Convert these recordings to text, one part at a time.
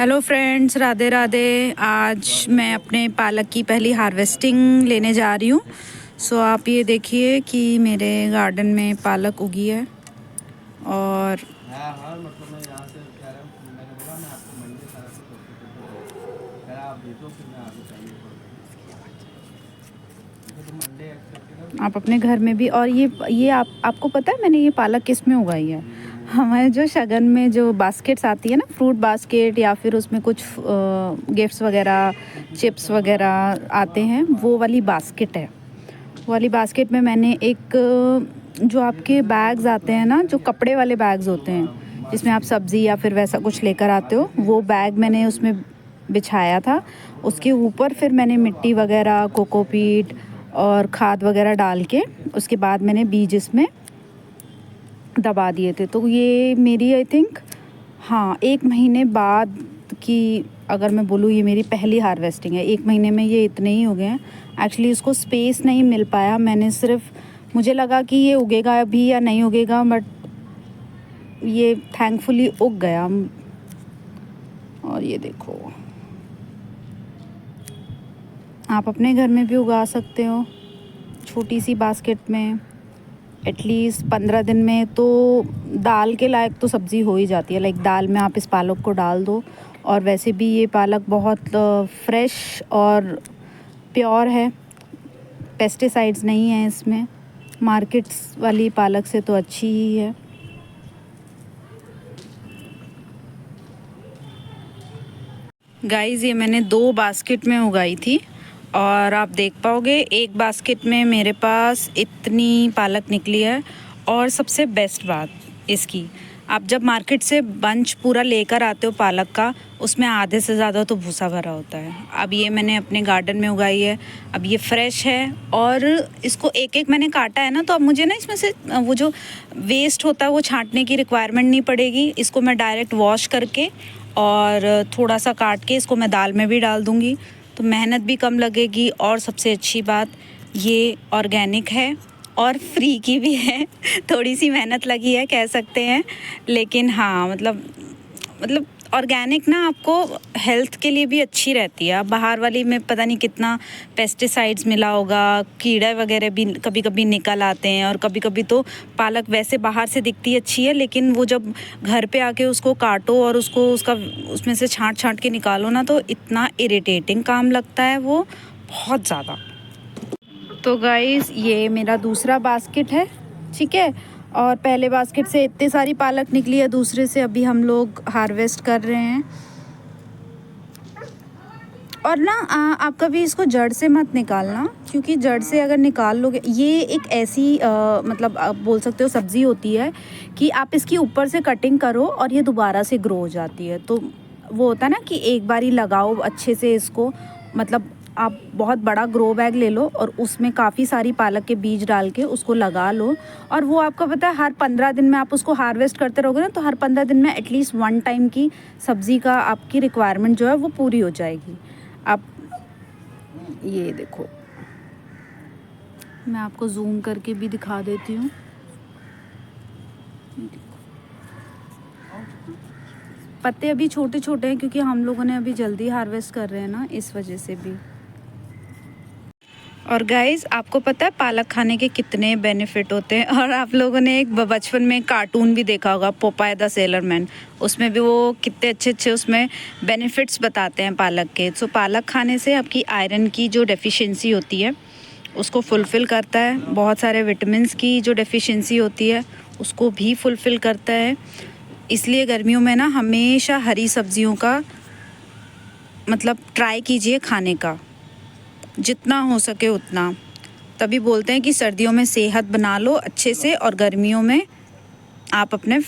Hello friends, Radhe Radhe. आज मैं अपने पालक की पहली हार्वेस्टिंग लेने जा रही हूँ। सो आप ये देखिए कि मेरे गार्डन में पालक उगी है। और मतलब मैं यहाँ से कह रहा हूँ, मैंने बोला मैं आपको मंडे सारा कुछ कह रहा आप भेजो, फिर मैं आगे चाहिए तो मंडे एक्सपेक्टेड आप अपने घर में भी, और ये आपको पता है मैंने ये पालक किस में उगाई है? हमारे जो शगन में जो बास्केट्स आती है ना, फ्रूट बास्केट, या फिर उसमें कुछ गिफ्ट्स वगैरह, चिप्स वगैरह आते हैं, वो वाली बास्केट है। वो वाली बास्केट में मैंने एक जो आपके बैग्स आते हैं ना, जो कपड़े वाले बैग्स होते हैं जिसमें आप सब्ज़ी या फिर वैसा कुछ लेकर आते हो, वो बैग मैंने उसमें बिछाया था। उसके ऊपर फिर मैंने मिट्टी वगैरह, कोकोपीट और खाद वगैरह डाल के उसके बाद मैंने बीज इसमें दबा दिए थे। तो ये मेरी आई थिंक, हाँ, 1 महीने बाद की, अगर मैं बोलूँ, ये मेरी पहली हार्वेस्टिंग है। 1 महीने में ये इतने ही हो गए हैं। एक्चुअली इसको स्पेस नहीं मिल पाया। मैंने सिर्फ, मुझे लगा कि ये उगेगा अभी या नहीं उगेगा, बट ये थैंकफुली उग गया। और ये देखो, आप अपने घर में भी उगा सकते हो छोटी सी बास्केट में। एटलीस्ट 15 दिन में तो दाल के लायक तो सब्ज़ी हो ही जाती है। लाइक दाल में आप इस पालक को डाल दो। और वैसे भी ये पालक बहुत फ्रेश और प्योर है, पेस्टिसाइड्स नहीं है इसमें। मार्केट्स वाली पालक से तो अच्छी ही है। गाइस, ये मैंने 2 बास्केट में उगाई थी, और आप देख पाओगे एक बास्केट में मेरे पास इतनी पालक निकली है। और सबसे बेस्ट बात इसकी, आप जब मार्केट से बंच पूरा लेकर आते हो पालक का, उसमें आधे से ज़्यादा तो भूसा भरा होता है। अब ये मैंने अपने गार्डन में उगाई है। अब ये फ्रेश है, और इसको एक एक मैंने काटा है ना, तो अब मुझे ना इसमें से वो जो वेस्ट होता है वो छांटने की रिक्वायरमेंट नहीं पड़ेगी। इसको मैं डायरेक्ट वॉश करके और थोड़ा सा काट के इसको मैं दाल में भी डाल दूँगी, तो मेहनत भी कम लगेगी। और सबसे अच्छी बात, ये ऑर्गेनिक है और फ्री की भी है। थोड़ी सी मेहनत लगी है कह सकते हैं, लेकिन हाँ, मतलब ऑर्गेनिक ना आपको हेल्थ के लिए भी अच्छी रहती है। अब बाहर वाली में पता नहीं कितना पेस्टिसाइड्स मिला होगा, कीड़े वगैरह भी कभी कभी निकल आते हैं। और कभी कभी तो पालक वैसे बाहर से दिखती अच्छी है, लेकिन वो जब घर पे आके उसको काटो और उसमें से छांट के निकालो ना, तो इतना इरिटेटिंग काम लगता है वो, बहुत ज़्यादा। तो गाइस, ये मेरा दूसरा बास्केट है, ठीक है। और पहले बास्केट से इतनी सारी पालक निकली है, दूसरे से अभी हम लोग हार्वेस्ट कर रहे हैं। और ना आप कभी इसको जड़ से मत निकालना, क्योंकि जड़ से अगर निकाल लोगे, ये एक ऐसी मतलब आप बोल सकते हो सब्ज़ी होती है कि आप इसकी ऊपर से कटिंग करो और ये दोबारा से ग्रो हो जाती है। तो वो होता है ना कि एक बारी लगाओ अच्छे से इसको, मतलब आप बहुत बड़ा ग्रो बैग ले लो और उसमें काफ़ी सारी पालक के बीज डाल के उसको लगा लो। और वो आपको पता है, हर 15 दिन में आप उसको हार्वेस्ट करते रहोगे ना, तो हर 15 दिन में एटलीस्ट 1 टाइम की सब्ज़ी का आपकी रिक्वायरमेंट जो है वो पूरी हो जाएगी। आप ये देखो, मैं आपको जूम करके भी दिखा देती हूँ। पत्ते अभी छोटे छोटे हैं, क्योंकि हम लोगों ने अभी जल्दी हार्वेस्ट कर रहे हैं ना, इस वजह से भी। और गाइस, आपको पता है पालक खाने के कितने बेनिफिट होते हैं? और आप लोगों ने एक बचपन में कार्टून भी देखा होगा, पोपाय द सेलर मैन। उसमें भी वो कितने अच्छे अच्छे उसमें बेनिफिट्स बताते हैं पालक के। सो पालक खाने से आपकी आयरन की जो डेफिशिएंसी होती है उसको फुलफ़िल करता है। बहुत सारे विटामिन्स की जो डेफिशिएंसी होती है उसको भी फुलफ़िल करता है। इसलिए गर्मियों में ना हमेशा हरी सब्जियों का मतलब ट्राई कीजिए खाने का, जितना हो सके उतना। तभी बोलते हैं कि सर्दियों में सेहत बना लो अच्छे से, और गर्मियों में आप अपने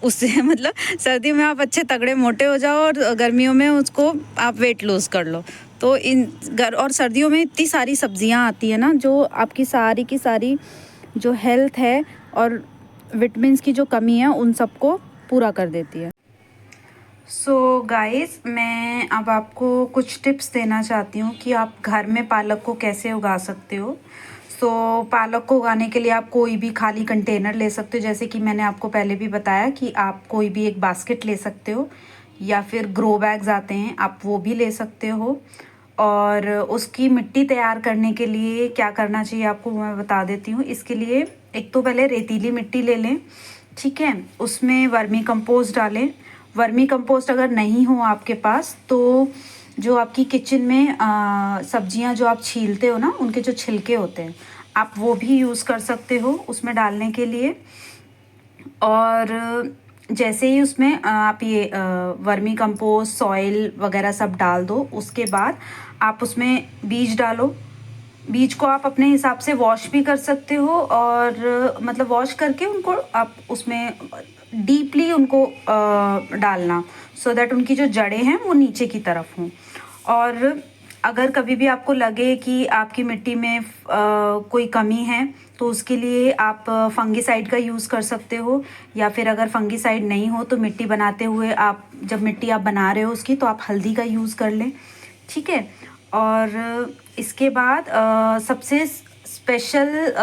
उससे मतलब सर्दियों में आप अच्छे तगड़े मोटे हो जाओ, और गर्मियों में उसको आप वेट लूज़ कर लो। तो और सर्दियों में इतनी सारी सब्जियां आती है ना, जो आपकी सारी की सारी जो हेल्थ है और विटामिन्स की जो कमी है उन सबको पूरा कर देती है। सो गाइस, मैं अब आपको कुछ टिप्स देना चाहती हूँ कि आप घर में पालक को कैसे उगा सकते हो। पालक को उगाने के लिए आप कोई भी खाली कंटेनर ले सकते हो, जैसे कि मैंने आपको पहले भी बताया कि आप कोई भी एक बास्केट ले सकते हो, या फिर ग्रो बैग्स आते हैं, आप वो भी ले सकते हो। और उसकी मिट्टी तैयार करने के लिए क्या करना चाहिए आपको मैं बता देती हूँ। इसके लिए एक तो पहले रेतीली मिट्टी ले लें, ठीक है, उसमें वर्मी कंपोस्ट डालें। वर्मी कंपोस्ट अगर नहीं हो आपके पास तो जो आपकी किचन में सब्जियां जो आप छीलते हो ना, उनके जो छिलके होते हैं, आप वो भी यूज़ कर सकते हो उसमें डालने के लिए। और जैसे ही उसमें आप ये वर्मी कंपोस्ट सॉइल वगैरह सब डाल दो, उसके बाद आप उसमें बीज डालो। बीज को आप अपने हिसाब से वॉश भी कर सकते हो, और मतलब वॉश करके उनको आप उसमें डीपली उनको डालना, सो दैट उनकी जो जड़ें हैं वो नीचे की तरफ हों। और अगर कभी भी आपको लगे कि आपकी मिट्टी में कोई कमी है तो उसके लिए आप फंगिसाइड का यूज़ कर सकते हो, या फिर अगर फंगिसाइड नहीं हो तो मिट्टी बनाते हुए आप जब मिट्टी आप बना रहे हो उसकी, तो आप हल्दी का यूज़ कर लें, ठीक है। और इसके बाद सबसे स्पेशल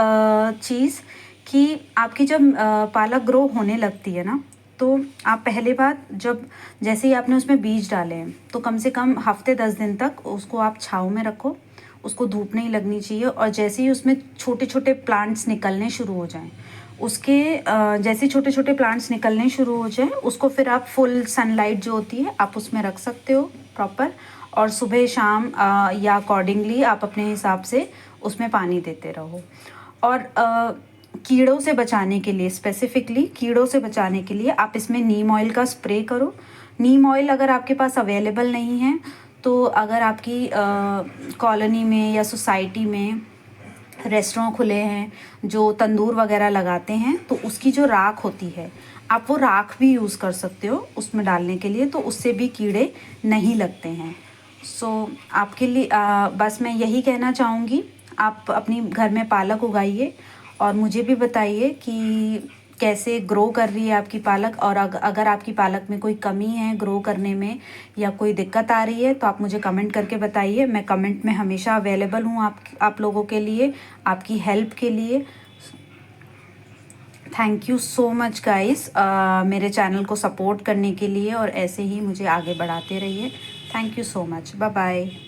चीज़ कि आपकी जब पालक ग्रो होने लगती है ना, तो आप पहले बात जब जैसे ही आपने उसमें बीज डाले हैं तो कम से कम हफ्ते 10 दिन तक उसको आप छाँव में रखो, उसको धूप नहीं लगनी चाहिए। और जैसे ही उसमें छोटे छोटे प्लांट्स निकलने शुरू हो जाएं, उसके जैसे छोटे छोटे प्लांट्स निकलने शुरू हो जाएं, उसको फिर आप फुल सनलाइट जो होती है आप उसमें रख सकते हो प्रॉपर। और सुबह शाम या अकॉर्डिंगली आप अपने हिसाब से उसमें पानी देते रहो। और कीड़ों से बचाने के लिए, स्पेसिफिकली कीड़ों से बचाने के लिए आप इसमें नीम ऑयल का स्प्रे करो। नीम ऑयल अगर आपके पास अवेलेबल नहीं है तो अगर आपकी कॉलोनी में या सोसाइटी में रेस्टोरेंट खुले हैं जो तंदूर वगैरह लगाते हैं, तो उसकी जो राख होती है आप वो राख भी यूज़ कर सकते हो उसमें डालने के लिए, तो उससे भी कीड़े नहीं लगते हैं। सो आपके लिए बस मैं यही कहना चाहूँगी, आप अपनी घर में पालक उगाइए और मुझे भी बताइए कि कैसे ग्रो कर रही है आपकी पालक। और अगर आपकी पालक में कोई कमी है ग्रो करने में या कोई दिक्कत आ रही है तो आप मुझे कमेंट करके बताइए। मैं कमेंट में हमेशा अवेलेबल हूँ आप लोगों के लिए, आपकी हेल्प के लिए। Thank you so much guys मेरे चैनल को सपोर्ट करने के लिए, और ऐसे ही मुझे आगे बढ़ाते रहिए। Thank you so much, bye bye.